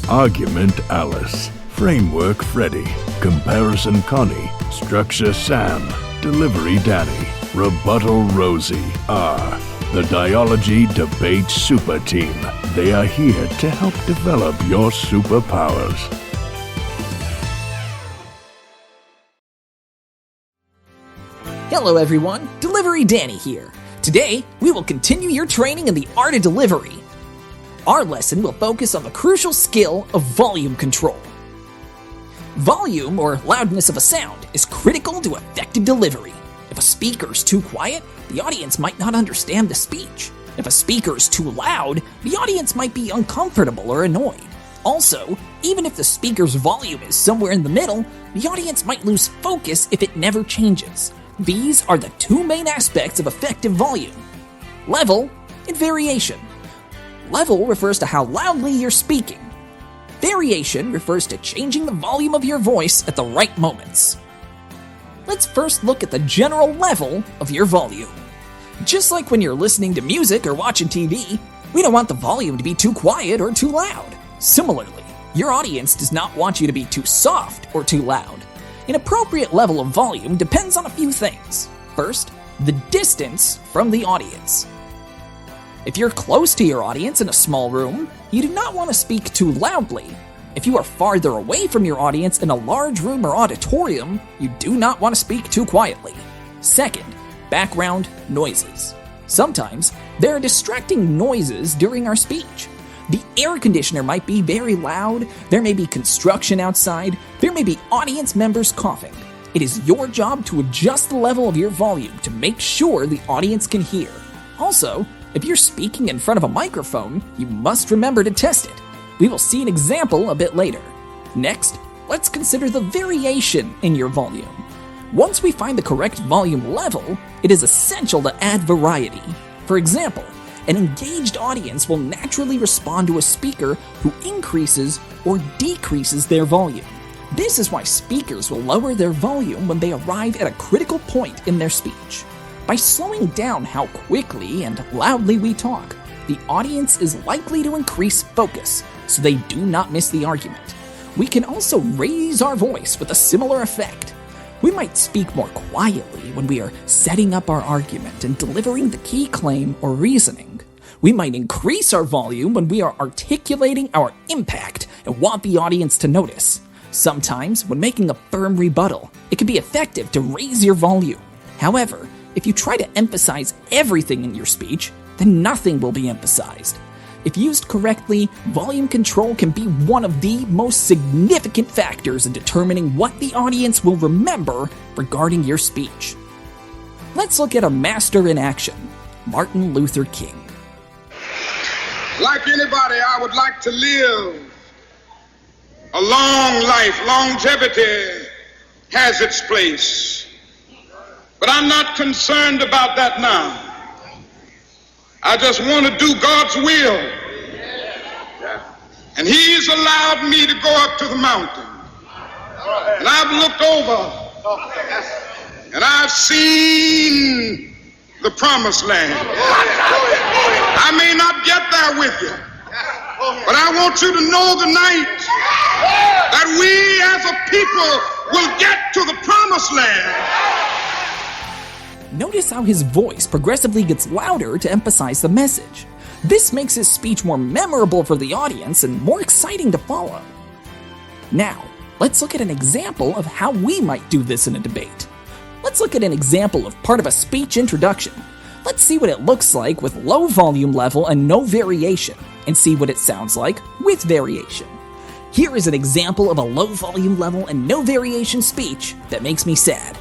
Argument Alice, Framework Freddy, Comparison Connie, Structure Sam, Delivery Danny, Rebuttal Rosie are the Dialogy Debate Super Team. They are here to help develop your superpowers. Hello everyone, Delivery Danny here. Today, we will continue your training in the art of delivery. Our lesson will focus on the crucial skill of volume control. Volume, or loudness of a sound, is critical to effective delivery. If a speaker is too quiet, the audience might not understand the speech. If a speaker is too loud, the audience might be uncomfortable or annoyed. Also, even if the speaker's volume is somewhere in the middle, the audience might lose focus if it never changes. These are the two main aspects of effective volume: level and variation. Level refers to how loudly you're speaking. Variation refers to changing the volume of your voice at the right moments. Let's first look at the general level of your volume. Just like when you're listening to music or watching TV, we don't want the volume to be too quiet or too loud. Similarly, your audience does not want you to be too soft or too loud. An appropriate level of volume depends on a few things. First, the distance from the audience. If you're close to your audience in a small room, you do not want to speak too loudly. If you are farther away from your audience in a large room or auditorium, you do not want to speak too quietly. Second, background noises. Sometimes, there are distracting noises during our speech. The air conditioner might be very loud, there may be construction outside, there may be audience members coughing. It is your job to adjust the level of your volume to make sure the audience can hear. Also, if you're speaking in front of a microphone, you must remember to test it. We will see an example a bit later. Next, let's consider the variation in your volume. Once we find the correct volume level, it is essential to add variety. For example, an engaged audience will naturally respond to a speaker who increases or decreases their volume. This is why speakers will lower their volume when they arrive at a critical point in their speech. By slowing down how quickly and loudly we talk, the audience is likely to increase focus, so they do not miss the argument. We can also raise our voice with a similar effect. We might speak more quietly when we are setting up our argument and delivering the key claim or reasoning. We might increase our volume when we are articulating our impact and want the audience to notice. Sometimes, when making a firm rebuttal, it can be effective to raise your volume. However, if you try to emphasize everything in your speech, then nothing will be emphasized. If used correctly, volume control can be one of the most significant factors in determining what the audience will remember regarding your speech. Let's look at a master in action, Martin Luther King. Like anybody, I would like to live a long life. Longevity has its place. But I'm not concerned about that now. I just want to do God's will. And He's allowed me to go up to the mountain. And I've looked over and I've seen the promised land. I may not get there with you, but I want you to know tonight that we as a people will get to the promised land. Notice how his voice progressively gets louder to emphasize the message. This makes his speech more memorable for the audience and more exciting to follow. Now, let's look at an example of how we might do this in a debate. Let's look at an example of part of a speech introduction. Let's see what it looks like with low volume level and no variation, and see what it sounds like with variation. Here is an example of a low volume level and no variation speech that makes me sad.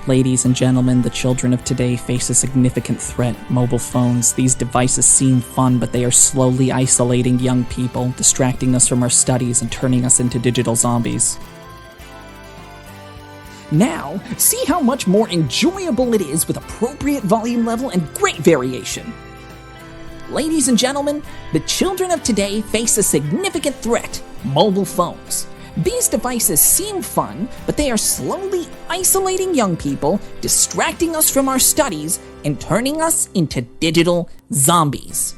Ladies and gentlemen, the children of today face a significant threat: mobile phones. These devices seem fun, but they are slowly isolating young people, distracting us from our studies and turning us into digital zombies. Now, see how much more enjoyable it is with appropriate volume level and great variation. Ladies and gentlemen, the children of today face a significant threat: mobile phones. These devices seem fun, but they are slowly isolating young people, distracting us from our studies, and turning us into digital zombies.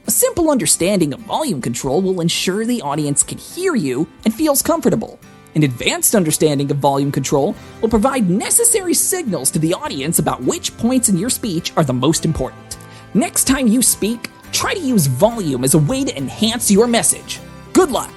A A simple understanding of volume control will ensure the audience can hear you and feels comfortable. An advanced understanding of volume control will provide necessary signals to the audience about which points in your speech are the most important. Next time you speak, try to use volume as a way to enhance your message. Good luck!